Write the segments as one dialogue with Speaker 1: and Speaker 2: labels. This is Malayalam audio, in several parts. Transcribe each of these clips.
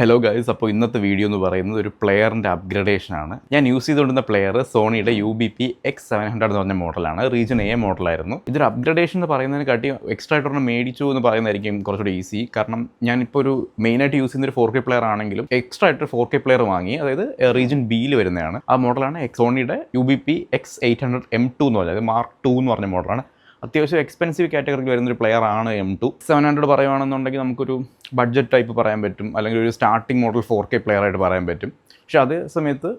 Speaker 1: ഹലോ ഗൈസ്, അപ്പോൾ ഇന്നത്തെ വീഡിയോ എന്ന് പറയുന്നത് ഒരു പ്ലെയറിൻ്റെ അപ്ഗ്രഡേഷനാണ്. ഞാൻ യൂസ് ചെയ്തുകൊണ്ടിരുന്ന പ്ലെയർ സോണിയുടെ UBP-X700 എന്ന് പറഞ്ഞ മോഡലാണ്. Region A മോഡലായിരുന്നു. ഇതൊരു അപ്ഗ്രഡേഷൻ എന്ന് പറയുന്നതിനെ കാട്ടി എക്സ്ട്രാ ആയിട്ട് മേടിച്ചു എന്ന് പറയുന്നതായിരിക്കും കുറച്ചുകൂടി ഈസി. കാരണം ഞാനിപ്പോൾ ഒരു മെയിനായിട്ട് യൂസ് ചെയ്യുന്ന ഒരു 4K പ്ലെയർ ആണെങ്കിലും എക്സ്ട്രാ ആയിട്ട് 4K പ്ലെയർ വാങ്ങി, അതായത് റീജിയൻ ബിയിൽ വരുന്നതാണ്. ആ മോഡലാണ് സോണിയുടെ UBP-X800 M2 എന്ന് പറഞ്ഞത്, Mark II എന്ന് പറഞ്ഞ മോഡലാണ്. അത്യാവശ്യം എക്സ്പെൻസീവ് കാറ്റഗറിയിൽ വരുന്നൊരു പ്ലെയർ ആണ് M2. 700 പറയുകയാണെന്നുണ്ടെങ്കിൽ നമുക്കൊരു ബഡ്ജറ്റ് ടൈപ്പ് പറയാൻ പറ്റും, അല്ലെങ്കിൽ ഒരു സ്റ്റാർട്ടിംഗ് മോഡൽ 4K പ്ലെയർ ആയിട്ട് പറയാൻ പറ്റും. പക്ഷേ അതേ സമയത്ത്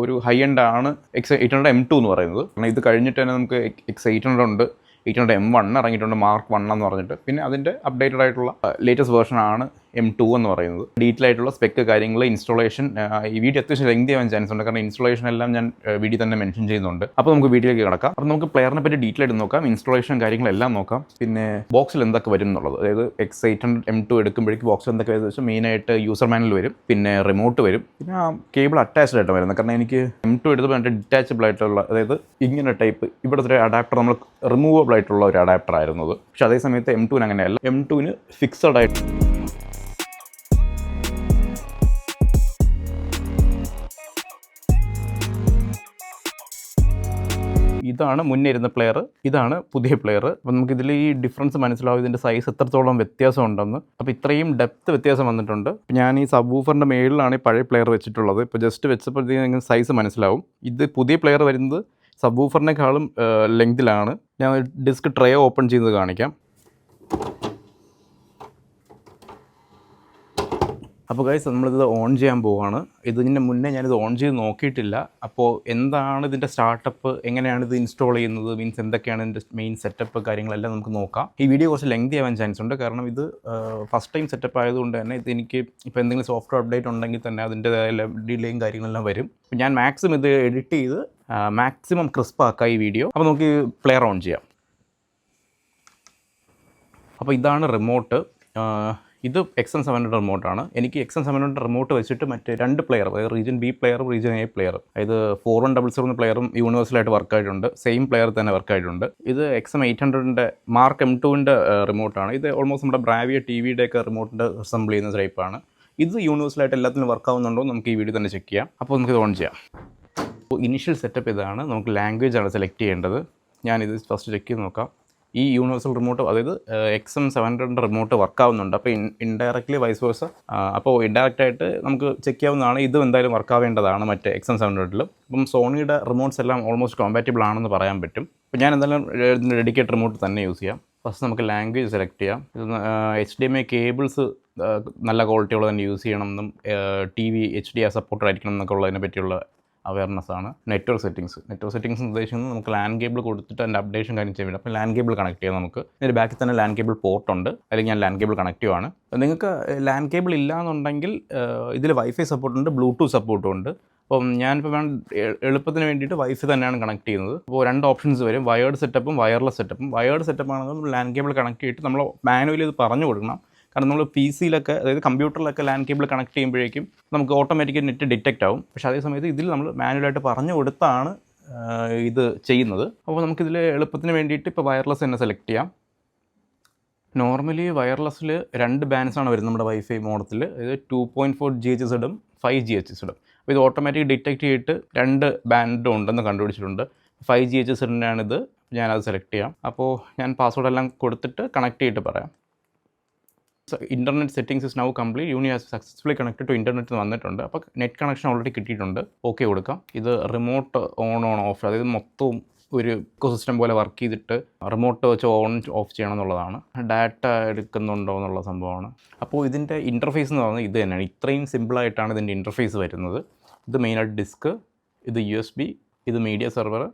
Speaker 1: ഒരു ഹൈ എൻഡ് ആണ് X800 M2 എന്ന് പറയുന്നത്. കാരണം ഇത് കഴിഞ്ഞിട്ട് തന്നെ നമുക്ക് X800 ഉണ്ട്, 800 M1 ഇറങ്ങിയിട്ടുണ്ട്, Mark I എന്ന് പറഞ്ഞിട്ട്. പിന്നെ അതിൻ്റെ അപ്ഡേറ്റഡ് ആയിട്ടുള്ള ലേറ്റസ്റ്റ് വേർഷനാണ് M2 എന്ന് പറയുന്നത്. ഡീറ്റെയിൽ ആയിട്ടുള്ള സ്പെക്ക് കാര്യങ്ങൾ, ഇൻസ്റ്റോളേഷൻ, ഈ വീഡിയോ അത്യാവശ്യം ലെങ്തി ആവാൻ ചാൻസ് ഉണ്ട്, കാരണം ഇൻസ്റ്റോളേഷൻ എല്ലാം ഞാൻ വീഡിയോ തന്നെ മെൻഷൻ ചെയ്യുന്നുണ്ട്. അപ്പോൾ നമുക്ക് വീഡിയോയിലേക്ക് കിടക്കാം. അപ്പോൾ നമുക്ക് പ്ലെയറിനെ പറ്റി ഡീറ്റെയിൽ ആയിട്ട് നോക്കാം, ഇൻസ്റ്റോളേഷൻ കാര്യങ്ങളെല്ലാം നോക്കാം, പിന്നെ ബോക്സിൽ എന്തൊക്കെ വരും എന്നുള്ളത്. അതായത് X800 M2 എടുക്കുമ്പോഴേക്ക് ബോക്സിൽ എന്തൊക്കെ വരുന്നത് വെച്ചാൽ മെയിനായിട്ട് യൂസർ മാനുവൽ വരും, പിന്നെ റിമോട്ട് വരും, പിന്നെ ആ കേബിൾ അറ്റാച്ച്ഡ് ആയിട്ട് വരുന്നത്. കാരണം എനിക്ക് M2 എടുത്തപ്പോൾ എൻ്റെ ഡിറ്റാച്ചബിൾ ആയിട്ടുള്ള, അതായത് ഇങ്ങനെ ടൈപ്പ് ഇവിടുത്തെ ഒരു അഡാപ്റ്റർ നമ്മൾ റിമൂവബിൾ ആയിട്ടുള്ള ഒരു അഡാപ്റ്റർ ആയിരുന്നത്. പക്ഷേ അതേ സമയത്ത് M2 അങ്ങനെയല്ല. M2 ഫിക്സഡ് ആയിട്ട് ഇതാണ് മുന്നേ ഇരുന്ന പ്ലെയർ, ഇതാണ് പുതിയ പ്ലെയർ. അപ്പോൾ നമുക്കിതിൽ ഈ ഡിഫറൻസ് മനസ്സിലാവും, ഇതിൻ്റെ സൈസ് എത്രത്തോളം വ്യത്യാസം ഉണ്ടെന്ന്. അപ്പോൾ ഇത്രയും ഡെപ്ത് വ്യത്യാസം വന്നിട്ടുണ്ട്. ഞാൻ ഈ സബ് വൂഫറിൻ്റെ മേളിലാണ് ഈ പഴയ പ്ലെയർ വെച്ചിട്ടുള്ളത്. ഇപ്പോൾ ജസ്റ്റ് വെച്ചപ്പോഴത്തേക്കും സൈസ് മനസ്സിലാവും. ഇത് പുതിയ പ്ലെയർ വരുന്നത് സബ് വൂഫറിനേക്കാളും ലെങ്തിലാണ്. ഞാൻ ഡിസ്ക് ട്രേ ഓപ്പൺ ചെയ്ത് കാണിക്കാം. അപ്പോൾ ഗൈസ്, നമ്മളിത് ഓൺ ചെയ്യാൻ പോവുകയാണ്. ഇതിന് മുന്നേ ഞാനിത് ഓൺ ചെയ്ത് നോക്കിയിട്ടില്ല. അപ്പോൾ എന്താണ് ഇതിൻ്റെ സ്റ്റാർട്ടപ്പ്, എങ്ങനെയാണ് ഇത് ഇൻസ്റ്റാൾ ചെയ്യുന്നത്, മീൻസ് എന്തൊക്കെയാണ് ഇതിൻ്റെ മെയിൻ സെറ്റപ്പ് കാര്യങ്ങളെല്ലാം നമുക്ക് നോക്കാം. ഈ വീഡിയോ കുറച്ച് ലെങ്തി ആവാൻ ചാൻസ് ഉണ്ട്, കാരണം ഇത് ഫസ്റ്റ് ടൈം സെറ്റപ്പ് ആയതുകൊണ്ട് തന്നെ ഇത് എനിക്ക് ഇപ്പോൾ എന്തെങ്കിലും സോഫ്റ്റ്വെയർ അപ്ഡേറ്റ് ഉണ്ടെങ്കിൽ തന്നെ അതിൻ്റെതായ ഡിലേയും കാര്യങ്ങളെല്ലാം വരും. ഞാൻ മാക്സിമം ഇത് എഡിറ്റ് ചെയ്ത് മാക്സിമം ക്രിസ്പാക്കാം ഈ വീഡിയോ. അപ്പോൾ നമുക്ക് പ്ലെയർ ഓൺ ചെയ്യാം. അപ്പോൾ ഇതാണ് റിമോട്ട്. ഇത് XM700 റിമോട്ടാണ്. എനിക്ക് XM700 റിമോട്ട് വെച്ചിട്ട് മറ്റേ രണ്ട് പ്ലെയർ, അതായത് റീജിയൻ B പ്ലെയറും റീജിയൻ A പ്ലെയറും, അതായത് 4100 പ്ലെയറും യൂണിവേഴ്സലായിട്ട് വർക്കായിട്ടുണ്ട്. സെയിം പ്ലെയർ തന്നെ വർക്കായിട്ടുണ്ട്. ഇത് XM800ൻ്റെ Mark M2ൻ്റെ റിമോട്ടാണ്. ഇത് ഓൾമോസ്റ്റ് നമ്മുടെ ബ്രാവിയ TVയുടെ ഒക്കെ റിമോട്ടിൻ്റെ അസംബിൾ ചെയ്യുന്ന ടൈപ്പാണ്. ഇത് യൂണിവേഴ്സലായിട്ട് എല്ലാത്തിനും വർക്കാവുന്നുണ്ടോ നമുക്ക് ഈ വീഡിയോ തന്നെ ചെക്ക് ചെയ്യാം. അപ്പോൾ നമുക്കിത് ഓൺ ചെയ്യാം. അപ്പോൾ ഇനിഷ്യൽ സെറ്റപ്പ് ഇതാണ്. നമുക്ക് ലാംഗ്വേജ് ആണ് സെലക്ട് ചെയ്യേണ്ടത്. ഞാനിത് ഫസ്റ്റ് ചെക്ക് ചെയ്ത് നോക്കാം. ഈ യൂണിവേഴ്സൽ റിമോട്ട്, അതായത് XM700 റിമോട്ട് വർക്കാവുന്നുണ്ട്. അപ്പോൾ ഇൻഡയറക്റ്റ്ലി വൈസ് വേഴ്സ. അപ്പോൾ ഇൻഡയറക്റ്റായിട്ട് നമുക്ക് ചെക്ക് ചെയ്യാവുന്നതാണ്. ഇതും എന്തായാലും വർക്കാവേണ്ടതാണ് മറ്റേ XM700. അപ്പം സോണിയുടെ റിമോട്ട്സ് എല്ലാം ഓൾമോസ്റ്റ് കോമ്പാറ്റബിൾ ആണെന്ന് പറയാൻ പറ്റും. അപ്പോൾ ഞാൻ എന്തായാലും ഡെഡിക്കേറ്റഡ് റിമോട്ട് തന്നെ യൂസ് ചെയ്യാം. ഫസ്റ്റ് നമുക്ക് ലാംഗ്വേജ് സെലക്ട് ചെയ്യാം. ഇത് HDMI കേബിൾസ് നല്ല ക്വാളിറ്റിയുള്ള തന്നെ യൂസ് ചെയ്യണമെന്നും TV HDR സപ്പോർട്ടഡ് ആയിരിക്കണം എന്നൊക്കെ ഉള്ളതിനെ പറ്റിയുള്ള അവയർനെസ് ആണ്. നെറ്റ്വർക്ക് സെറ്റിംഗ്സ് ഉദ്ദേശിക്കുന്നത് നമുക്ക് ലാൻ കേബിൾ കൊടുത്തിട്ട് അതിൻ്റെ അപ്ഡേഷൻ കാര്യം ചെയ്യാൻ വേണ്ടി. അപ്പോൾ ലാൻ കേബിൾ കണക്ട് ചെയ്യാം. നമുക്ക് ഇതിൻ്റെ ബാക്കിൽ തന്നെ ലാൻ കേബിൾ പോർട്ട് ഉണ്ട്, അല്ലെങ്കിൽ ഞാൻ ലാൻ കേബിൾ കണക്റ്റീവ് ആണ്. നിങ്ങൾക്ക് ലാൻ കേബിൾ ഇല്ലയെന്നുണ്ടെങ്കിൽ ഇതിൽ വൈഫൈ സപ്പോർട്ടുണ്ട്, ബ്ലൂടൂത്ത് സപ്പോർട്ടും ഉണ്ട്. അപ്പം ഞാനിപ്പോൾ എളുപ്പത്തിന് വേണ്ടിയിട്ട് വൈഫൈ തന്നെയാണ് കണക്ട് ചെയ്യുന്നത്. അപ്പോൾ രണ്ട് ഓപ്ഷൻസ് വരും, വയേർഡ് സെറ്റപ്പും വയർലെസ് സെറ്റപ്പും. വയേർഡ് സെറ്റപ്പ് ആണെങ്കിൽ ലാൻ കേബിൾ കണക്ട് ചെയ്തിട്ട് നമ്മൾ മാനുവലി ഇത് പറഞ്ഞു കൊടുക്കണം. കാരണം നമ്മൾ PC-യിലൊക്കെ, അതായത് കമ്പ്യൂട്ടറിലൊക്കെ ലാൻ കേബിൾ കണക്ട് ചെയ്യുമ്പോഴേക്കും നമുക്ക് ഓട്ടോമാറ്റിക്കലി നെറ്റ് ഡിറ്റക്റ്റ് ആവും. പക്ഷേ അതേ സമയത്ത് ഇതിൽ നമ്മൾ മാനുവലായിട്ട് പറഞ്ഞു കൊടുത്താണ് ഇത് ചെയ്യുന്നത്. അപ്പോൾ നമുക്കിതിൽ എളുപ്പത്തിന് വേണ്ടിയിട്ട് ഇപ്പോൾ വയർലെസ് തന്നെ സെലക്ട് ചെയ്യാം. നോർമലി വയർലെസ്സിൽ രണ്ട് ബാൻഡ്സാണ് വരുന്നത് നമ്മുടെ വൈഫൈ മോഡത്തിൽ. അതായത് 2.4 GHz ഇടും, 5 GHz ഇടും. അപ്പോൾ ഇത് ഓട്ടോമാറ്റിക് ഡിറ്റക്റ്റ് ചെയ്തിട്ട് രണ്ട് ബാൻഡും ഉണ്ടെന്ന് കണ്ടുപിടിച്ചിട്ടുണ്ട്. 5 GHz ഇടാണിത്. ഞാനത് സെലക്ട് ചെയ്യാം. അപ്പോൾ ഞാൻ പാസ്വേഡ് എല്ലാം കൊടുത്തിട്ട് കണക്ട് ചെയ്തിട്ട് പറയാം. Internet settings is now complete, uni has successfully connect to internet വന്നിട്ടുണ്ട്. അപ്പോൾ നെറ്റ് കണക്ഷൻ ഓൾറെഡി കിട്ടിയിട്ടുണ്ട്. ഓക്കെ കൊടുക്കാം. ഇത് റിമോട്ട് ഓൺ ഓഫ്, അതായത് മൊത്തവും ഒരു ഇക്കോസിസ്റ്റം പോലെ വർക്ക് ചെയ്തിട്ട് റിമോട്ട് വെച്ച് ഓൺ ഓഫ് ചെയ്യണം എന്നുള്ളതാണ്. ഡാറ്റ എടുക്കുന്നുണ്ടോ എന്നുള്ള സംഭവമാണ്. അപ്പോൾ ഇതിൻ്റെ ഇൻ്റർഫേസ് എന്ന് പറയുന്നത് ഇത് തന്നെയാണ്. ഇത്രയും സിമ്പിളായിട്ടാണ് ഇതിൻ്റെ ഇൻ്റർഫേസ് വരുന്നത്. ഇത് മെയിനായിട്ട് ഡിസ്ക്, ഇത് USB, ഇത് മീഡിയ സെർവർ,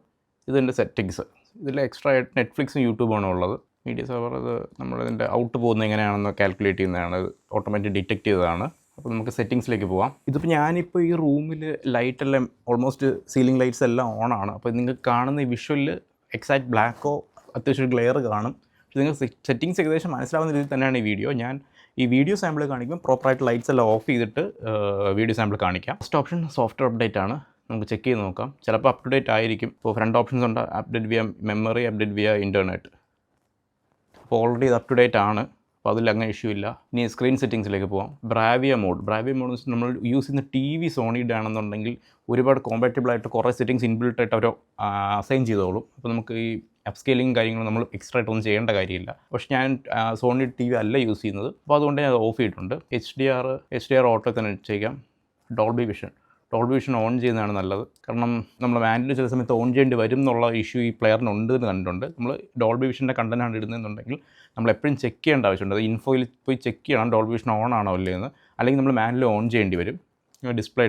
Speaker 1: ഇതിൻ്റെ സെറ്റിങ്സ്. ഇതിൽ എക്സ്ട്രാ ആയിട്ട് നെറ്റ്ഫ്ലിക്സും യൂട്യൂബാണ് ഉള്ളത്. മീഡിയ സെർവർ ഇത് നമ്മളിതിൻ്റെ ഔട്ട് പോകുന്നത് എങ്ങനെയാണെന്ന് കാൽക്കുലേറ്റ് ചെയ്യുന്നതാണ്, ഓട്ടോമാറ്റിക് ഡിറ്റക്റ്റ് ചെയ്തതാണ്. അപ്പോൾ നമുക്ക് സെറ്റിങ്സിലേക്ക് പോകാം. ഇതിപ്പോൾ ഞാനിപ്പോൾ ഈ റൂമിൽ ലൈറ്റെല്ലാം ഓൾമോസ്റ്റ് സീലിംഗ് ലൈറ്റ്സ് എല്ലാം ഓണാണ്. അപ്പോൾ നിങ്ങൾക്ക് കാണുന്ന ഈ വിഷ്വലിൽ എക്സാക്റ്റ് ബ്ലാക്കോ അത്യാവശ്യം ഗ്ലെയർ കാണും. പക്ഷേ നിങ്ങൾക്ക് സെറ്റിങ്സ് ഏകദേശം മനസ്സിലാവുന്ന രീതിയിൽ തന്നെയാണ് ഈ വീഡിയോ. ഞാൻ ഈ വീഡിയോ സാമ്പിൾ കാണിക്കുമ്പോൾ പ്രോപ്പറായിട്ട് ലൈറ്റ്സ് എല്ലാം ഓഫ് ചെയ്തിട്ട് വീഡിയോ സാമ്പിൾ കാണിക്കാം. ഫസ്റ്റ് ഓപ്ഷൻ സോഫ്റ്റ്വെയർ അപ്ഡേറ്റ് ആണ്. നമുക്ക് ചെക്ക് ചെയ്ത് നോക്കാം. ചിലപ്പോൾ അപ് ടു ഡേറ്റ് ആയിരിക്കും. ഇപ്പോൾ രണ്ട് ഓപ്ഷൻസ് ഉണ്ട്, update via memory, update via internet. അപ്പോൾ ഓൾറെഡി ഇത് അപ് ടു ഡേറ്റ് ആണ്. അപ്പോൾ അതിൽ അങ്ങനെ ഇഷ്യൂ ഇല്ല. ഇനി സ്ക്രീൻ സെറ്റിങ്സിലേക്ക് പോകാം. ബ്രാവിയ മോഡ് വെച്ച് നമ്മൾ യൂസ് ചെയ്യുന്ന ടി വി സോണിയുടെ ആണെന്നുണ്ടെങ്കിൽ ഒരുപാട് കോമ്പാറ്റബിൾ ആയിട്ട് കുറേ സെറ്റിങ്സ് ഇൻബിൽട്ട് ആയിട്ട് അവർ അസൈൻ ചെയ്തോളും. അപ്പോൾ നമുക്ക് ഈ അപ്സ്കെയിലിംഗ് കാര്യങ്ങൾ നമ്മൾ എക്സ്ട്രാ ആയിട്ടൊന്നും ചെയ്യേണ്ട കാര്യമില്ല. പക്ഷേ ഞാൻ സോണി ടി വി അല്ല യൂസ് ചെയ്യുന്നത്, അപ്പോൾ അതുകൊണ്ട് ഞാൻ ഓഫ് ചെയ്തിട്ടുണ്ട്. HDR ഓട്ടോ തന്നെ ചെയ്യാം. ഡോൾബി വിഷൻ ഓൺ ചെയ്യുന്നതാണ് നല്ലത്. കാരണം നമ്മൾ മാനുവൽ ചില സമയത്ത് ഓൺ ചെയ്യേണ്ടി വരും എന്നുള്ള ഇഷ്യൂ ഈ പ്ലെയറിനുണ്ട് എന്ന് കണ്ടിട്ടുണ്ട്. നമ്മൾ ഡോൾബി വിഷൻ്റെ കണ്ടൻറ്റാണ് ഇടുന്നതെന്നുണ്ടെങ്കിൽ നമ്മൾ എപ്പോഴും ചെക്ക് ചെയ്യേണ്ട ആവശ്യമുണ്ട്. അത് ഇൻഫോയിൽ പോയി ചെക്ക് ചെയ്യണം ഡോൾബി വിഷൻ ഓൺ ആണോ അല്ലേ എന്ന്. അല്ലെങ്കിൽ നമ്മൾ മാനുവൽ ഓൺ ചെയ്യേണ്ടി വരും. ഡിസ്പ്ലേ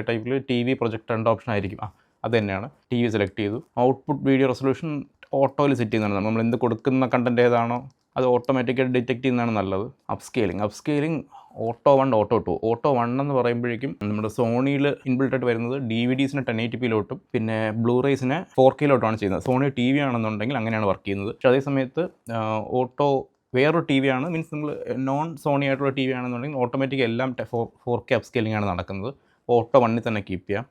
Speaker 1: ടൈപ്പിൽ ടി വി പ്രൊജക്ടറിൻ്റെ ഓപ്ഷൻ ആയിരിക്കും. അത് തന്നെയാണ്. ടി വി സെലക്ട് ചെയ്തു. ഔട്ട്പുട്ട് വീഡിയോ റെസൊല്യൂഷൻ ഓട്ടോയിൽ സെറ്റ് ചെയ്യുന്നതാണ്. നമ്മൾ എന്ത് കൊടുക്കുന്ന കണ്ടൻറ്റ് ഏതാണോ അത് ഓട്ടോമാറ്റിക്കായിട്ട് ഡിറ്റക്ട് ചെയ്യുന്നതാണ് നല്ലത്. Upscaling auto 1 auto 2. ഓട്ടോ 1 എന്ന് പറയുമ്പോഴേക്കും നമ്മുടെ സോണിയിൽ ഇൻബിൽട്ടായിട്ട് വരുന്നത് DVDസിന് 1080p പിന്നെ ബ്ലൂറേസിനെ 4K ചെയ്യുന്നത്. സോണി ടി വി ആണെന്നുണ്ടെങ്കിൽ അങ്ങനെയാണ് വർക്ക് ചെയ്യുന്നത്. പക്ഷേ അതേ സമയത്ത് ഓട്ടോ വേറൊരു ടി വി ആണ്, മീൻസ് നമ്മൾ നോൺ സോണി ആയിട്ടുള്ള ടി വി ആണെന്നുണ്ടെങ്കിൽ ഓട്ടോമാറ്റിക് എല്ലാം 4K അപ്സ്കെയിലിംഗ് ആണ് നടക്കുന്നത്. ഓട്ടോ 1 തന്നെ കീപ്പ് ചെയ്യാം.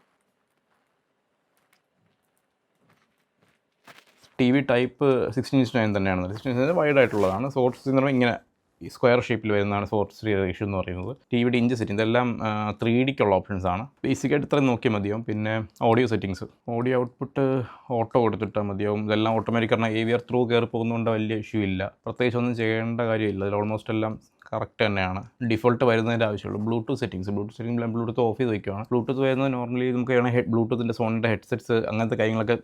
Speaker 1: ടി വി ടൈപ്പ് 16:9 തന്നെയാണ്. 16:9 വൈഡ് ആയിട്ടുള്ളതാണ്. സോഴ്സ് എന്ന് പറയുമ്പോൾ ഇങ്ങനെ ഈ സ്ക്വയർ ഷേപ്പിൽ വരുന്നതാണ് സോഴ്സ് റേഷ്യോ എന്ന് പറയുന്നത്. ടി വിയുടെ ഇഞ്ച് സെറ്റിംഗ് ഇതെല്ലാം 3Dക്കുള്ള ഓപ്ഷൻസ് ആണ്. ബേസിക്കായിട്ട് ഇത്രയും നോക്കിയാൽ മതിയാവും. പിന്നെ audio settings, audio output auto കൊടുത്തിട്ടാൽ മതിയാവും. ഇതെല്ലാം ഓട്ടോമാറ്റിക് കാരണം AVR ത്രൂ കയറി പോകുന്നതുകൊണ്ട് വലിയ ഇഷ്യൂ ഇല്ല. പ്രത്യേകിച്ച് ഒന്നും ചെയ്യേണ്ട കാര്യമില്ല. ഇതിൽ ഓൾമോസ്റ്റ് എല്ലാം കറക്റ്റ് തന്നെയാണ്. ഡിഫോൾട്ട് വരുന്നതിൻ്റെ ആവശ്യമുള്ളൂ. ബ്ലൂടൂത്ത് സെറ്റിംഗ് ബ്ലൂടൂത്ത് ഓഫ് ചെയ്ത് വയ്ക്കുകയാണ്. ബ്ലൂടൂത്ത് വരുന്നത് നോർമലി നമുക്ക് വേണമെങ്കിൽ ബ്ലൂടൂത്തിൻ്റെ സോണിൻ്റെ ഹെഡ്സെറ്റ്സ് അങ്ങനത്തെ കാര്യങ്ങളൊക്കെ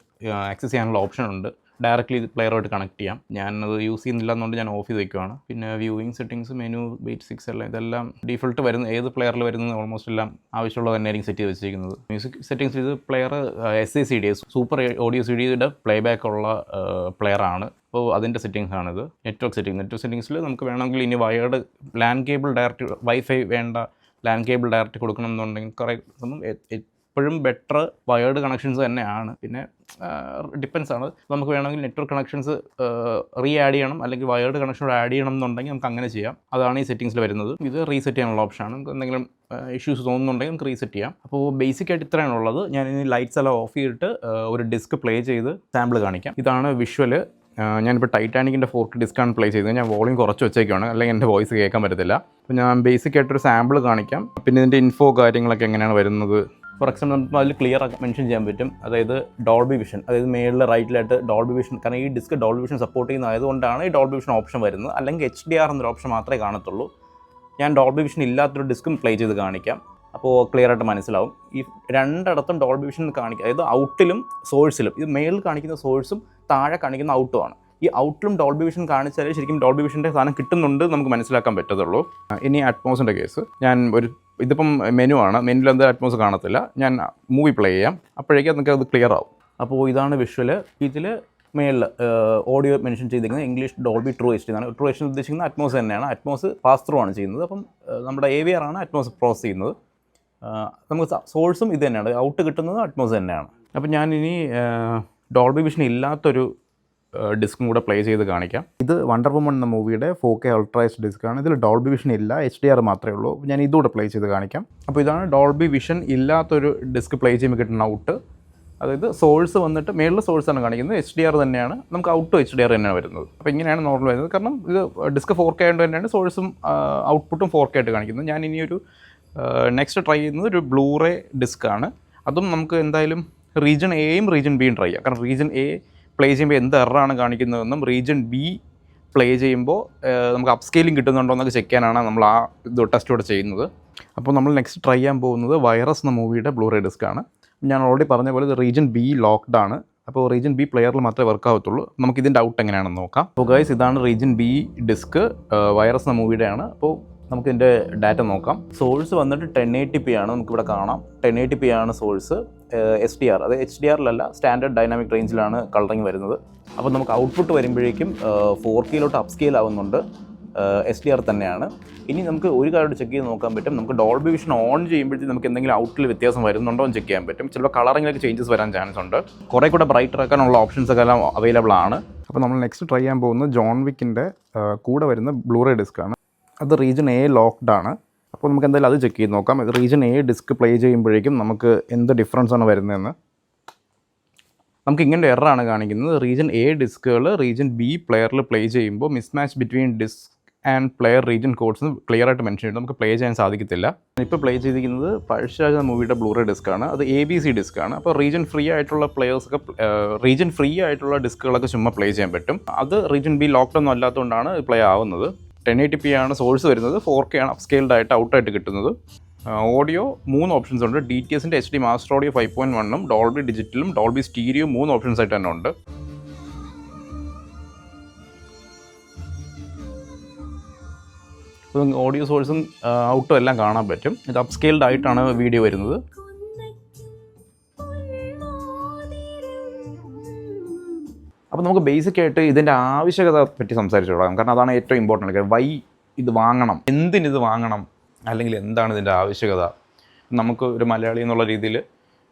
Speaker 1: ആക്സസ് ചെയ്യാനുള്ള ഓപ്ഷൻ ഉണ്ട്. ഡയറക്റ്റ്ലി പ്ലെയറുമായിട്ട് കണക്ട് ചെയ്യാം. ഞാനത് യൂസ് ചെയ്യുന്നില്ല എന്നുകൊണ്ട് ഞാൻ ഓഫ് ചെയ്ത് വയ്ക്കുകയാണ്. പിന്നെ വ്യൂയിങ് സെറ്റിങ്സ്, മെനു, ബേസിക്സ് എല്ലാം ഇതെല്ലാം ഡിഫോൾട്ട് വരുന്ന ഏത് പ്ലെയറിൽ വരുന്നത് ഓൾമോസ്റ്റ് എല്ലാം ആവശ്യമുള്ളത് തന്നെയായിരിക്കും സെറ്റ് ചെയ്ത് വെച്ചിരിക്കുന്നത്. മ്യൂസിക് സെറ്റിങ്സ് ഇത് player SACD super audio CD play back ഉള്ള പ്ലെയറാണ്. അപ്പോൾ അതിൻ്റെ സെറ്റിങ്സ് ആണിത്. നെറ്റ്വർക്ക് സെറ്റിങ്സിൽ നമുക്ക് വേണമെങ്കിൽ ഇനി wired LAN cable direct wifi വേണ്ട ലാൻ കേബിൾ ഡയറക്റ്റ് കൊടുക്കണം എന്നുണ്ടെങ്കിൽ കുറേ ഒന്നും എപ്പോഴും ബെറ്റർ വയേർഡ് കണക്ഷൻസ് തന്നെയാണ്. പിന്നെ ഡിപ്പെൻസ് ആണ്. നമുക്ക് വേണമെങ്കിൽ നെറ്റ്വർക്ക് കണക്ഷൻസ് ആഡ് ചെയ്യണം, അല്ലെങ്കിൽ വയേർഡ് കണക്ഷൻ ആഡ് ചെയ്യണം എന്നുണ്ടെങ്കിൽ നമുക്ക് അങ്ങനെ ചെയ്യാം. അതാണ് ഈ സെറ്റിങ്സിൽ വരുന്നത്. ഇത് റീസെറ്റ് ചെയ്യാനുള്ള ഓപ്ഷനാണ്. നമുക്ക് എന്തെങ്കിലും ഇഷ്യൂസ് തോന്നുന്നുണ്ടെങ്കിൽ നമുക്ക് റീസെറ്റ് ചെയ്യാം. അപ്പോൾ ബേസിക്കായിട്ട് ഇത്രയാണ് ഉള്ളത്. ഞാൻ ഇനി ലൈറ്റ്സ് എല്ലാം ഓഫ് ചെയ്തിട്ട് ഒരു ഡിസ്ക് പ്ലേ ചെയ്ത് സാമ്പിൾ കാണിക്കാം. ഇതാണ് വിഷ്വൽ. ഞാനിപ്പോൾ ടൈറ്റാനിക്കിൻ്റെ 4K ഡിസ്ക്കാണ് പ്ലേ ചെയ്തത്. ഞാൻ വോളിയം കുറച്ച് വെച്ചേക്കാണ്, അല്ലെങ്കിൽ എൻ്റെ വോയിസ് കേൾക്കാൻ പറ്റത്തില്ല. അപ്പോൾ ഞാൻ ബേസിക്കായിട്ടൊരു സാമ്പിൾ കാണിക്കാം. പിന്നെ ഇതിൻ്റെ ഇൻഫോ കാര്യങ്ങളൊക്കെ എങ്ങനെയാണ് വരുന്നത്. ഫോർ എക്സാമ്പിൾ നമുക്ക് അതിൽ ക്ലിയർ ആക്കി മെൻഷൻ ചെയ്യാൻ പറ്റും. അതായത് ഡോൾബി വിഷൻ, അതായത് മേളിൽ റൈറ്റിലായിട്ട് ഡോൾബി വിഷൻ, കാരണം ഈ ഡിസ്ക് ഡോൾബി വിഷൻ സപ്പോർട്ട് ചെയ്യുന്നതായതുകൊണ്ടാണ് ഈ ഡോൾബി വിഷൻ ഓപ്ഷൻ വരുന്നത്. അല്ലെങ്കിൽ HDR എന്നൊരു ഓപ്ഷൻ മാത്രമേ കാണത്തുള്ളൂ. ഞാൻ ഡോൾബി വിഷൻ ഇല്ലാത്തൊരു ഡിസ്ക്കും പ്ലേ ചെയ്ത് കാണിക്കാം. അപ്പോൾ ക്ലിയർ ആയിട്ട് മനസ്സിലാവും. ഈ രണ്ടിടത്തും ഡോൾബി വിഷൻ കാണിക്കുക, അതായത് ഔട്ടിലും സോഴ്സിലും. ഇത് മേളിൽ കാണിക്കുന്ന സോഴ്സും താഴെ കാണിക്കുന്ന ഔട്ടുമാണ്. ഈ ഔട്ടിലും ഡോൾബി വിഷൻ കാണിച്ചാലേ ശരിക്കും ഡോൾബി വിഷൻ്റെ സാധനം കിട്ടുന്നുണ്ട് നമുക്ക് മനസ്സിലാക്കാൻ പറ്റത്തുള്ളൂ. ഇനി അറ്റ്മോസിൻ്റെ കേസ്, ഞാൻ ഇതിപ്പം മെനു ആണ്. മെനുവിൽ എന്താ അറ്റ്മോസ് കാണത്തില്ല. ഞാൻ മൂവി പ്ലേ ചെയ്യാം, അപ്പോഴേക്കും നിങ്ങൾക്ക് അത് ക്ലിയർ ആവും. അപ്പോൾ ഇതാണ് വിഷ്വൽ. ഇതിൽ മേളിൽ ഓഡിയോ മെൻഷൻ ചെയ്തിരിക്കുന്നത് ഇംഗ്ലീഷ് ഡോൾബി ട്രൂ HD എന്നാണ്. ട്രൂ HD ഉദ്ദേശിക്കുന്നത് അറ്റ്മോസ് തന്നെയാണ്. അറ്റ്മോസ് പാസ് ത്രൂ ആണ് ചെയ്യുന്നത്. അപ്പം നമ്മുടെ AVR ആണ് അറ്റ്മോസ് പ്രോസസ് ചെയ്യുന്നത്. നമുക്ക് സോഴ്സും ഇത് തന്നെയാണ്, ഔട്ട് കിട്ടുന്നത് അറ്റ്മോസ് തന്നെയാണ്. അപ്പം ഞാനിനി ഡോൾബി വിഷൻ ഇല്ലാത്തൊരു ഡിസ്കും കൂടെ പ്ലേ ചെയ്ത് കാണിക്കാം. ഇത് വണ്ടർ വുമൺ എന്ന മൂവിയുടെ 4K അൾട്രൈസ്ഡ് ഡിസ്ക്കാണ്. ഇതിൽ ഡോൾബി വിഷൻ ഇല്ല, HDR മാത്രമേ ഉള്ളൂ. ഞാൻ ഇതുകൂടെ പ്ലേ ചെയ്ത് കാണിക്കാം. അപ്പോൾ ഇതാണ് ഡോൾബി വിഷൻ ഇല്ലാത്തൊരു ഡിസ്ക് പ്ലേ ചെയ്യുമ്പോൾ കിട്ടുന്ന ഔട്ട്. അതായത് സോഴ്സ് വന്നിട്ട് മേളിൽ സോഴ്സാണ് കാണിക്കുന്നത്, HDR തന്നെയാണ്. നമുക്ക് ഔട്ടും HDR തന്നെയാണ് വരുന്നത്. അപ്പോൾ ഇങ്ങനെയാണ് നോർമൽ വരുന്നത്. കാരണം ഇത് ഡിസ്ക് 4K ആയതുകൊണ്ട് തന്നെയാണ് സോഴ്സും ഔട്ട്പുട്ടും 4K ആയിട്ട് കാണിക്കുന്നത്. ഞാൻ ഇനിയൊരു നെക്സ്റ്റ് ട്രൈ ചെയ്യുന്നത് ഒരു ബ്ലൂറേ ഡിസ്ക്കാണ്. അതും നമുക്ക് എന്തായാലും റീജിയൻ Aയും റീജിയൻ Bയും ട്രൈ ചെയ്യാം. കാരണം റീജിയൻ A പ്ലേ ചെയ്യുമ്പോൾ എന്ത് എററാണ് കാണിക്കുന്നതെന്നും റീജിയൻ B പ്ലേ ചെയ്യുമ്പോൾ നമുക്ക് അപ്സ്കെയിലിംഗ് കിട്ടുന്നുണ്ടോ എന്നൊക്കെ ചെക്ക് ചെയ്യാനാണ് നമ്മൾ ആ ഇത് ടെസ്റ്റോടെ ചെയ്യുന്നത്. അപ്പോൾ നമ്മൾ നെക്സ്റ്റ് ട്രൈ ചെയ്യാൻ പോകുന്നത് വൈറസ് എന്ന മൂവിയുടെ ബ്ലൂറേ ഡിസ്ക്കാണ്. ഞാൻ ഓൾറെഡി പറഞ്ഞ പോലെ ഇത് റീജിയൻ B ലോക്ക്ഡ് ആണ്. അപ്പോൾ റീജിയൻ B പ്ലെയറിൽ മാത്രമേ വർക്ക് ആവത്തുള്ളൂ. നമുക്കിതിൻ്റെ ഔട്ട് എങ്ങനെയാണെന്ന് നോക്കാം. അപ്പോൾ ഗൈസ്, ഇതാണ് റീജിയൻ B ഡിസ്ക്, വൈറസ് എന്ന മൂവിയുടെ ആണ്. അപ്പോൾ നമുക്കിതിൻ്റെ ഡാറ്റ നോക്കാം. സോഴ്സ് വന്നിട്ട് 1080p ആണ്, നമുക്കിവിടെ കാണാം. 1080p ആണ് സോഴ്സ്. SDR, അത് HDRലല്ല, സ്റ്റാൻഡേർഡ് ഡൈനാമിക് റേഞ്ചിലാണ് കളറിങ് വരുന്നത്. അപ്പോൾ നമുക്ക് ഔട്ട്പുട്ട് വരുമ്പോഴേക്കും 4Kയിലോട്ട് അപ്സ്കെയിൽ ആവുന്നുണ്ട്. SDR തന്നെയാണ്. ഇനി നമുക്ക് ഒരു കാര്യം ചെക്ക് ചെയ്ത് നോക്കാൻ പറ്റും. നമുക്ക് ഡോൾബി വിഷൻ ഓൺ ചെയ്യുമ്പോഴത്തേക്കും നമുക്ക് എന്തെങ്കിലും ഔട്ടിൽ വ്യത്യാസം വരുന്നുണ്ടോ എന്ന് ചെക്ക് ചെയ്യാൻ പറ്റും. ചിലപ്പോൾ കളറിങ്ങിലൊക്കെ ചേഞ്ചസ് വരാൻ ചാൻസ് ഉണ്ട്. കുറേ കൂടെ ബ്രൈറ്റർ ആക്കാനുള്ള ഓപ്ഷൻസ് ഒക്കെ എല്ലാം അവൈലബിൾ ആണ്. അപ്പോൾ നമ്മൾ നെക്സ്റ്റ് ട്രൈ ചെയ്യാൻ പോകുന്നത് ജോൺ വിക്കിൻ്റെ കൂടെ വരുന്ന ബ്ലൂറേ ഡിസ്ക്കാണ്. അത് റീജിയൻ A ലോക്ക്ഡ് ആണ്. അപ്പോൾ നമുക്ക് എന്തായാലും അത് ചെക്ക് ചെയ്ത് നോക്കാം. ഇത് റീജിയൻ A ഡിസ്ക് പ്ലേ ചെയ്യുമ്പോഴേക്കും നമുക്ക് എന്ത് ഡിഫറൻസ് ആണ് വരുന്നതെന്ന്. നമുക്ക് ഇങ്ങനെ എററാണ് കാണിക്കുന്നത്. റീജിയൻ A ഡിസ്കുകൾ റീജിയൻ B പ്ലെയറിൽ പ്ലേ ചെയ്യുമ്പോൾ mismatch between disc and player region codes clear ആയിട്ട് മെൻഷൻ ചെയ്തിട്ട് നമുക്ക് പ്ലേ ചെയ്യാൻ സാധിക്കത്തില്ല. ഇപ്പോൾ പ്ലേ ചെയ്തിരിക്കുന്നത് പഴശ്ശിരാജ മൂവിയുടെ ബ്ലൂറേ ഡിസ്ക്കാണ്. അത് ABC ഡിസ്ക്കാണ്. അപ്പോൾ റീജിയൻ ഫ്രീ ആയിട്ടുള്ള പ്ലെയേഴ്സൊക്കെ റീജിയൻ ഫ്രീ ആയിട്ടുള്ള ഡിസ്കുകളൊക്കെ ചുമ്മാ പ്ലേ ചെയ്യാൻ പറ്റും. അത് റീജിയൻ ബി ലോക്ക്ഡൗൺ അല്ലാത്തതുകൊണ്ടാണ് പ്ലേ ആവുന്നത്. 1080p ആണ് സോഴ്സ് വരുന്നത്, 4K ആണ് അപ്സ്കെയിൽഡ് ആയിട്ട് ഔട്ടായിട്ട് കിട്ടുന്നത്. ഓഡിയോ 3 ഓപ്ഷൻസ് ഉണ്ട്. DTSൻ്റെ HD മാസ്റ്റർ ഓഡിയോ 5.1ഉം ഡോൾബി ഡിജിറ്റലും ഡോൾബി സ്റ്റീരിയോ 3 ഓപ്ഷൻസ് ആയിട്ട് തന്നെ ഉണ്ട്. ഓഡിയോ സോഴ്സും ഔട്ടും എല്ലാം കാണാൻ പറ്റും. ഇത് അപ്സ്കെയിൽഡ് ആയിട്ടാണ് വീഡിയോ വരുന്നത്. അപ്പോൾ നമുക്ക് ബേസിക് ആയിട്ട് ഇതിൻ്റെ ആവശ്യകത പറ്റി സംസാരിച്ചു തുടങ്ങാം. കാരണം അതാണ് ഏറ്റവും ഇമ്പോർട്ടൻ്റ് കാര്യം. വൈ ഇത് വാങ്ങണം, എന്തിനിത് വാങ്ങണം, അല്ലെങ്കിൽ എന്താണ് ഇതിൻ്റെ ആവശ്യകത. നമുക്ക് ഒരു മലയാളി എന്നുള്ള രീതിയിൽ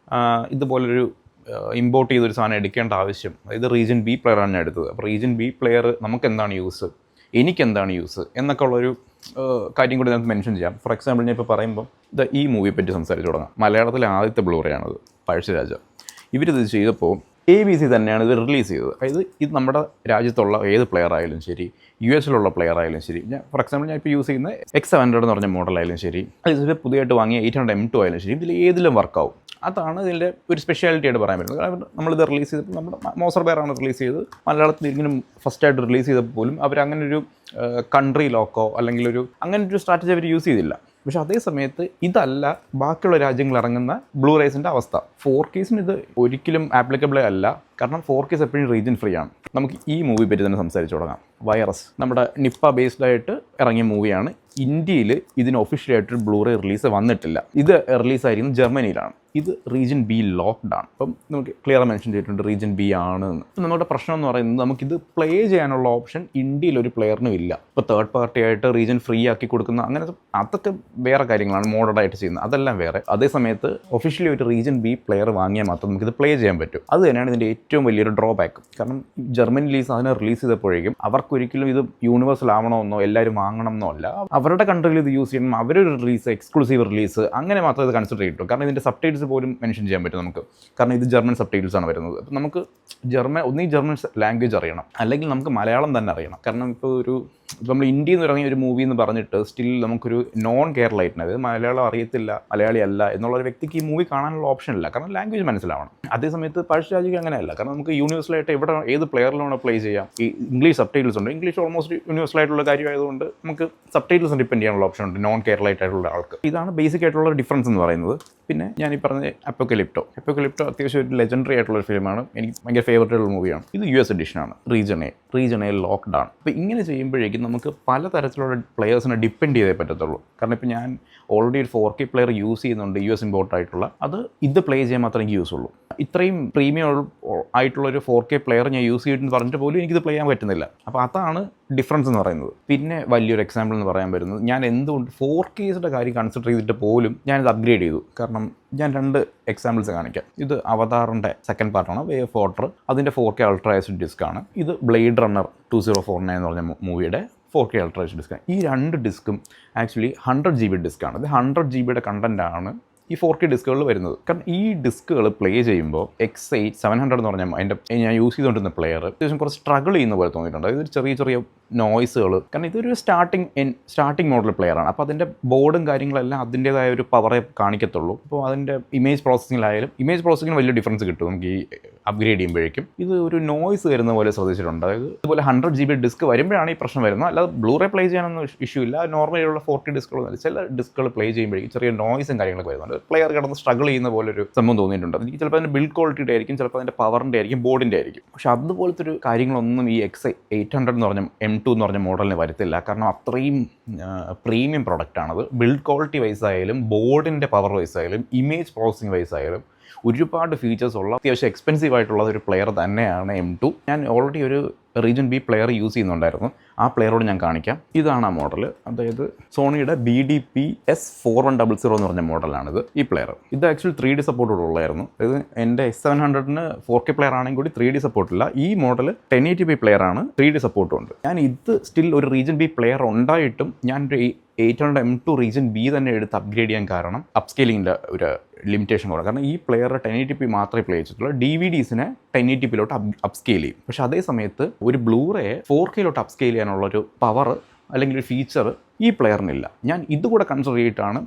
Speaker 1: ഇതുപോലൊരു ഇമ്പോർട്ട് ചെയ്തൊരു സാധനം എടുക്കേണ്ട ആവശ്യം, ഇത് റീജിയൻ ബി പ്ലെയറാണ് ഞാൻ എടുത്തത്. അപ്പോൾ റീജിയൻ ബി പ്ലെയർ നമുക്ക് എന്താണ് യൂസ്, എനിക്കെന്താണ് യൂസ് എന്നൊക്കെ ഉള്ളൊരു കാര്യം കൂടി നമുക്ക് മെൻഷൻ ചെയ്യാം. ഫോർ എക്സാമ്പിൾ ഞാൻ ഇപ്പോൾ പറയുമ്പോൾ ഈ മൂവിയെ പറ്റി സംസാരിച്ച് തുടങ്ങാം. മലയാളത്തിലെ ആദ്യത്തെ ബ്ലൂറേയാണത്, പഴശ്ശിരാജ. ഇവരിത് ചെയ്തപ്പോൾ ABC തന്നെയാണ് ഇത് റിലീസ് ചെയ്തത്. അതായത് ഇത് നമ്മുടെ രാജ്യത്തുള്ള ഏത് പ്ലെയർ ആയാലും ശരി, US പ്ലെയർ ആയാലും ശരി, ഞാൻ ഫോർ എക്സാമ്പിൾ ഞാൻ ഇപ്പോൾ യൂസ് ചെയ്യുന്ന X700 എന്ന് പറഞ്ഞ മോഡലായാലും ശരി, അതിൽ പുതിയതായിട്ട് വാങ്ങിയ 800 M2 ആയാലും ശരി, ഇതിൽ ഏതിലും വർക്കാവും. അതാണ് ഇതിൻ്റെ ഒരു സ്പെഷ്യാലിറ്റി ആയിട്ട് പറയാൻ പറ്റുന്നത്. കാരണം നമ്മളിത് റിലീസ് ചെയ്തപ്പോൾ നമ്മുടെ മോസർ ബെയറാണ് റിലീസ് ചെയ്തത്. മലയാളത്തിൽ ഇങ്ങനെ ഫസ്റ്റായിട്ട് റിലീസ് ചെയ്തപ്പോൾ പോലും അവരങ്ങനെ ഒരു കൺട്രി ലോക്കോ അല്ലെങ്കിൽ അങ്ങനെ ഒരു സ്ട്രാറ്റജി അവർ യൂസ് ചെയ്തില്ല. പക്ഷേ അതേ സമയത്ത് ഇതല്ല ബാക്കിയുള്ള രാജ്യങ്ങൾ ഇറങ്ങുന്ന ബ്ലൂറേസിൻ്റെ അവസ്ഥ. 4Ksന് ഇത് ഒരിക്കലും ആപ്ലിക്കബിളേ അല്ല. കാരണം 4Ks എപ്പോഴും റീജിയൻ ഫ്രീ ആണ്. നമുക്ക് ഈ മൂവി പറ്റി തന്നെ സംസാരിച്ച് തുടങ്ങാം. വൈറസ് നമ്മുടെ നിപ്പ ബേസ്ഡ് ആയിട്ട് ഇറങ്ങിയ മൂവിയാണ്. ഇന്ത്യയിൽ ഇതിന് ഒഫീഷ്യലായിട്ടൊരു ബ്ലൂറേ റിലീസ് വന്നിട്ടില്ല. ഇത് റിലീസായിരിക്കുന്നത് ജർമ്മനിയിലാണ്. ഇത് റീജിയൻ ബി ലോക്ക്ഡ് ആണ്. അപ്പം നമുക്ക് ക്ലിയർ മെൻഷൻ ചെയ്തിട്ടുണ്ട് റീജിയൻ ബി ആണ് എന്ന്. അപ്പം നമ്മുടെ പ്രശ്നം എന്ന് പറയുന്നത് നമുക്കിത് പ്ലേ ചെയ്യാനുള്ള ഓപ്ഷൻ ഇന്ത്യയിൽ ഒരു പ്ലെയറിനും ഇല്ല. ഇപ്പോൾ തേർഡ് പാർട്ടി ആയിട്ട് റീജിയൻ ഫ്രീ ആക്കി കൊടുക്കുന്ന അങ്ങനെ അതൊക്കെ വേറെ കാര്യങ്ങളാണ് മോഡലായിട്ട് ചെയ്യുന്നത്, അതെല്ലാം വേറെ. അതേ സമയത്ത് ഒഫീഷ്യലി ഒരു റീജിയൻ ബി പ്ലെയർ വാങ്ങിയാൽ മാത്രം നമുക്കിത് പ്ലേ ചെയ്യാൻ പറ്റും. അത് തന്നെയാണ് ഇതിൻ്റെ ഏറ്റവും വലിയൊരു ഡ്രോബാക്ക്. കാരണം ജർമ്മനി സാധനം റിലീസ് ചെയ്തപ്പോഴേക്കും അവർക്കൊരിക്കലും ഇത് യൂണിവേഴ്സൽ ആവണമെന്നോ എല്ലാവരും വാങ്ങണം എന്നോ അല്ല. അവരുടെ കൺട്രിയിൽ ഇത് യൂസ് ചെയ്യണം, അവരൊരു റിലീസ്, എക്സ്ക്ലൂസീവ് റിലീസ് അങ്ങനെ മാത്രമേ ഇത് കൺസിഡർ ചെയ്യട്ടു. കാരണം ഇതിൻ്റെ സബ് ടൈറ്റിൽസ് പോലും മെൻഷൻ ചെയ്യാൻ പറ്റും നമുക്ക്. കാരണം ഇത് ജർമ്മൻ സബ് ടൈറ്റിൽസ് ആണ് വരുന്നത്. അപ്പം നമുക്ക് ഒന്നീ ജർമ്മൻ ലാംഗ്വേജ് അറിയണം, അല്ലെങ്കിൽ നമുക്ക് മലയാളം തന്നെ അറിയണം. കാരണം ഇപ്പോൾ നമ്മൾ ഇന്ത്യയിൽ നിന്ന് ഇറങ്ങിയ ഒരു മൂവി എന്ന് പറഞ്ഞിട്ട് സ്റ്റിൽ നമുക്കൊരു നോൺ കേരളൈറ്റിന്, അതായത് മലയാളം അറിയത്തില്ല, മലയാളി അല്ല എന്നുള്ളൊരു വ്യക്തിക്ക് ഈ മൂവി കാണാനുള്ള ഓപ്ഷൻ ഇല്ല. കാരണം ലാംഗ്വേജ് മനസ്സിലാവണം. അതേസമയത്ത് പഴശ്ശിരാജയ്ക്ക് അങ്ങനെയല്ല. കാരണം നമുക്ക് യൂണിവേഴ്സലായിട്ട് ഏത് പ്ലെയറിലാണ് പ്ലേ ചെയ്യാം. ഈ ഇംഗ്ലീഷ് സബ് ടൈറ്റിൽസ് ഉണ്ട്. ഇംഗ്ലീഷ് ഓൾമോസ്റ്റ് യൂണിവേഴ്സലായിട്ടുള്ള കാര്യമായതുകൊണ്ട് നമുക്ക് സബ് ടൈറ്റിൽസ് ഡിപ്പെൻഡ് ചെയ്യാനുള്ള ഓപ്ഷൻ ഉണ്ട് നോൺ കേരളൈറ്റ് ആയിട്ടുള്ള ആൾക്ക്. ഇതാണ് ബേസിക് ആയിട്ടുള്ള ഡിഫറൻസ് എന്ന് പറയുന്നത്. പിന്നെ ഞാൻ ഈ പറഞ്ഞ അപ്പോക്കലിപ്റ്റോ അത്യാവശ്യം ഒരു ലെജൻഡറി ആയിട്ടുള്ള ഫിലിമാണ്. എനിക്ക് ഭയങ്കര ഫേവറേറ്റ് ആയിട്ടുള്ള മൂവിയാണ്. ഇത് US എഡിഷനാണ്. റീജിയൻ എ ലോക്ക്ഡ് ആണ്. അപ്പോൾ ഇങ്ങനെ ചെയ്യുമ്പോഴേക്കും നമുക്ക് പലതരത്തിലുള്ള പ്ലെയേഴ്സിനെ ഡിപ്പെൻഡ് ചെയ്തേ പറ്റത്തുള്ളൂ. കാരണം ഇപ്പോൾ ഞാൻ ഓൾറെഡി ഒരു 4K പ്ലെയർ യൂസ് ചെയ്യുന്നുണ്ട്, US ഇമ്പോർട്ട് ആയിട്ടുള്ള. ഇത് പ്ലേ ചെയ്യാൻ മാത്രമേ എനിക്ക് യൂസ് ഉള്ളൂ. ഇത്രയും പ്രീമിയം ആയിട്ടുള്ളൊരു 4K പ്ലെയർ ഞാൻ യൂസ് ചെയ്തിട്ട് പറഞ്ഞിട്ട് പോലും എനിക്കിത് പ്ലേ ചെയ്യാൻ പറ്റുന്നില്ല. അപ്പോൾ അതാണ് ഡിഫറൻസ് എന്ന് പറയുന്നത്. പിന്നെ വലിയൊരു എക്സാമ്പിൾ എന്ന് പറയാൻ വരുന്നത്, ഞാൻ എന്തുകൊണ്ട് 4Ksയുടെ കാര്യം കൺസിഡർ ചെയ്തിട്ട് പോലും ഞാനിത് അപ്ഗ്രേഡ് ചെയ്തു. കാരണം ഞാൻ 2 എക്സാമ്പിൾസ് കാണിക്കാം. ഇത് അവതാറിൻ്റെ സെക്കൻഡ് പാർട്ടാണ്, വേ ഓഫ് വാട്ടർ. അതിൻ്റെ 4K അൾട്രാ HD ഡിസ്ക്കാണ്. ഇത് ബ്ലേഡ് റണ്ണർ 2049 എന്ന് പറഞ്ഞ മൂവിയുടെ 4K അൾട്രാ HD ഡിസ്ക്കാണ്. ഈ 2 ഡിസ്ക്കും ആക്ച്വലി 100 GB ഡിസ്ക്കാണ്. ഇത് 100 GB കണ്ടൻറ്റാണ് ഈ 4K ഡിസ്കുകളിൽ വരുന്നത്. കാരണം ഈ ഡിസ്കുകൾ പ്ലേ ചെയ്യുമ്പോൾ X8 700 എന്ന് പറഞ്ഞാൽ ഞാൻ യൂസ് ചെയ്തുകൊണ്ടിരുന്ന പ്ലെയർ അത്യാവശ്യം കുറച്ച് സ്ട്രഗിൾ ചെയ്യുന്ന പോലെ തോന്നിയിട്ടുണ്ട്. അതായത് ചെറിയ നോയ്സുകൾ. കാരണം ഇതൊരു സ്റ്റാർട്ടിംഗ് മോഡൽ പ്ലെയറാണ്. അപ്പോൾ അതിൻ്റെ ബോർഡും കാര്യങ്ങളെല്ലാം അതിൻ്റേതായ ഒരു പവറേ കാണിക്കത്തുള്ളൂ. അപ്പോൾ അതിൻ്റെ ഇമേജ് പ്രോസസ്സിങ്ങിന് വലിയ ഡിഫറൻസ് കിട്ടും നമുക്ക് ഈ അപ്ഗ്രേഡ് ചെയ്യുമ്പോഴേക്കും. ഇത് ഒരു നോയ്സ് വരുന്ന പോലെ ശ്രദ്ധിച്ചിട്ടുണ്ട്. അതായത് ഇതുപോലെ 100 GB ഡിസ്ക് വരുമ്പോഴാണ് ഈ പ്രശ്നം വരുന്നത്. അല്ലാതെ ബ്ലൂറേ പ്ലേ ചെയ്യാനൊന്നും ഇഷ്യൂ ഇല്ല. നോർമലിയുള്ള 4K ഡിസ്കുകളൊന്നും ചില ഡിസ്കുകൾ പ്ലേ ചെയ്യുമ്പോഴേക്കും ചെറിയ നോയ്സും കാര്യങ്ങളൊക്കെ വരുന്നുണ്ട്. പ്ലെയർ കിടന്ന് സ്ട്രഗിൾ ചെയ്യുന്ന പോലെ ഒരു സംഭവം തോന്നിയിട്ടുണ്ട്. എനിക്ക് ചിലപ്പോൾ അതിൻ്റെ ബിൽഡ് ക്വാളിറ്റിയുടെ ആയിരിക്കും, ചിലപ്പോൾ അതിൻ്റെ പവറിൻ്റെ ആയിരിക്കും, ബോർഡിൻ്റെ ആയിരിക്കും. പക്ഷേ അതുപോലത്തെ ഒരു കാര്യങ്ങളൊന്നും ഈ X800 എന്ന് പറഞ്ഞ M2 എന്ന് പറഞ്ഞ മോഡലിന് വരത്തില്ല. കാരണം അത്രയും പ്രീമിയം പ്രൊഡക്റ്റാണത്. ബിൽഡ് ക്വാളിറ്റി വൈസ് ആയാലും, ബോർഡിൻ്റെ പവർ വൈസ് ആയാലും, ഇമേജ് പ്രോസസ്സിംഗ് വൈസ് ആയാലും ഒരുപാട് ഫീച്ചേഴ്സ് ഉള്ള അത്യാവശ്യം എക്സ്പെൻസീവ് ആയിട്ടുള്ള ഒരു പ്ലെയർ തന്നെയാണ് M2. ഞാൻ ഓൾറെഡി ഒരു റീജിയൻ ബി പ്ലെയർ യൂസ് ചെയ്യുന്നുണ്ടായിരുന്നു. ആ പ്ലെയറോട് ഞാൻ കാണിക്കാം. ഇതാണ് ആ മോഡൽ. അതായത് സോണിയുടെ BDP-S4100 എന്ന് പറഞ്ഞ മോഡലാണിത്. ഈ പ്ലെയർ ഇത് ആക്ച്വലി 3D സപ്പോർട്ടോട് ഉള്ളായിരുന്നു. അതായത് എൻ്റെ X700-ന് 4K പ്ലെയർ ആണെങ്കിൽ കൂടി 3D സപ്പോർട്ടില്ല. ഈ മോഡൽ 1080p പ്ലെയർ ആണ്, 3D സപ്പോർട്ടും ഉണ്ട്. ഞാൻ ഇത് സ്റ്റിൽ ഒരു റീജിയൻ ബി പ്ലെയർ ഉണ്ടായിട്ടും ഞാൻ ഒരു 800 M2 റീജിയൻ ബി തന്നെ എടുത്ത് അപ്ഗ്രേഡ് ചെയ്യാൻ കാരണം അപ്സ്കെയിലിങ്ങിൻ്റെ ഒരു ലിമിറ്റേഷൻ കൂടെ. കാരണം ഈ പ്ലെയർ 1080p മാത്രമേ പ്ലേ ചെയ്തിട്ടുള്ളൂ. DVDസിനെ 1080pയിലോട്ട് അപ്സ്കെയിൽ ചെയ്യും. പക്ഷേ അതേ സമയത്ത് ഒരു ബ്ലൂറേ 4Kയിലോട്ട് അപ്സ്കെയിൽ ചെയ്യാനുള്ളൊരു പവർ അല്ലെങ്കിൽ ഒരു ഫീച്ചർ ഈ പ്ലെയറിനില്ല. ഞാൻ ഇതുകൂടെ കൺസിഡർ ചെയ്തിട്ടാണ്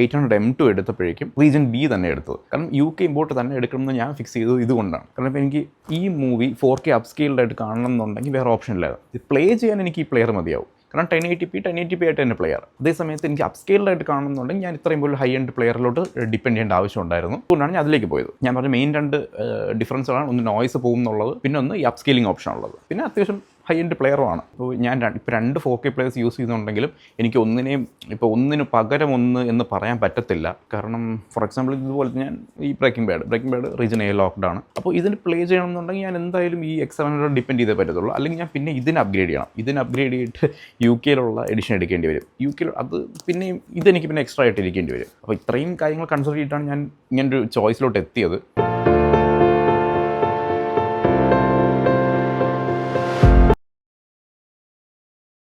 Speaker 1: 800 M2 എടുത്തപ്പോഴേക്കും റീജൻ ബി തന്നെ എടുത്തത്. കാരണം UK ഇമ്പോർട്ട് തന്നെ എടുക്കണമെന്ന് ഞാൻ ഫിക്സ് ചെയ്തത് ഇതുകൊണ്ടാണ്. കാരണം ഇപ്പോൾ എനിക്ക് ഈ മൂവി 4K അപ്സ്കെയിൽഡായിട്ട് കാണണം എന്നുണ്ടെങ്കിൽ വേറെ ഓപ്ഷൻ ഇല്ല. ഇത് പ്ലേ ചെയ്യാൻ എനിക്ക് ഈ പ്ലെയർ മതിയാവും. കാരണം 1080p ആയിട്ട് തന്നെ പ്ലെയർ. അതേസമയത്ത് എനിക്ക് അപ്സ്കെയിൽഡായിട്ട് കാണണമെന്നുണ്ടെങ്കിൽ ഞാൻ ഇത്രയും പോലും ഹൈ എൻഡ് പ്ലെയറിലോട്ട് ഡിപ്പെൻഡ് ചെയ്യേണ്ട ആവശ്യമുണ്ടായിരുന്നു. അതുകൊണ്ടാണ് ഞാൻ അതിലേക്ക് പോയത്. ഞാൻ പറഞ്ഞ മെയിൻ 2 ഡിഫറൻസുകളാണ്. ഒന്ന് നോയ്സ് പോകും എന്നുള്ളത്, പിന്നെ ഒന്ന് ഈ അപ്സ്കെയിലിംഗ് ഓപ്ഷൻ ഉള്ളത്. പിന്നെ അത്യാവശ്യം ഹൈ എൻഡ് പ്ലെയറുമാണ്. അപ്പോൾ ഞാൻ ഇപ്പോൾ 2 4K പ്ലെയേഴ്സ് യൂസ് ചെയ്യുന്നുണ്ടെങ്കിലും എനിക്ക് ഒന്നിന് പകരം ഒന്ന് എന്ന് പറയാൻ പറ്റത്തില്ല. കാരണം ഫോർ എക്സാമ്പിൾ ഇതുപോലെ ഞാൻ ഈ ബ്രേക്കിംഗ് ബാഡ് റീജൻ A ലോക്ക്ഡാണ്. അപ്പോൾ ഇതിന് പ്ലേ ചെയ്യണമെന്നുണ്ടെങ്കിൽ ഞാൻ എന്തായാലും ഈ X700 ഡിപ്പെൻഡ് ചെയ്തേ പറ്റത്തുള്ളൂ. അല്ലെങ്കിൽ ഞാൻ പിന്നെ ഇതിന് അപ്ഗ്രേഡ് ചെയ്യണം. ഇതിന് അപ്ഗ്രേഡ് ചെയ്തിട്ട് UK എഡിഷൻ എടുക്കേണ്ടി വരും. UK അത് പിന്നെയും ഇതെനിക്ക് പിന്നെ എക്സ്ട്രാ ആയിട്ട് ഇരിക്കേണ്ടി വരും. അപ്പോൾ ഇത്രയും കാര്യങ്ങൾ കൺസിഡർ ചെയ്തിട്ടാണ് ഞാൻ ഇങ്ങനൊരു ചോയ്സിലോട്ട് എത്തിയത്.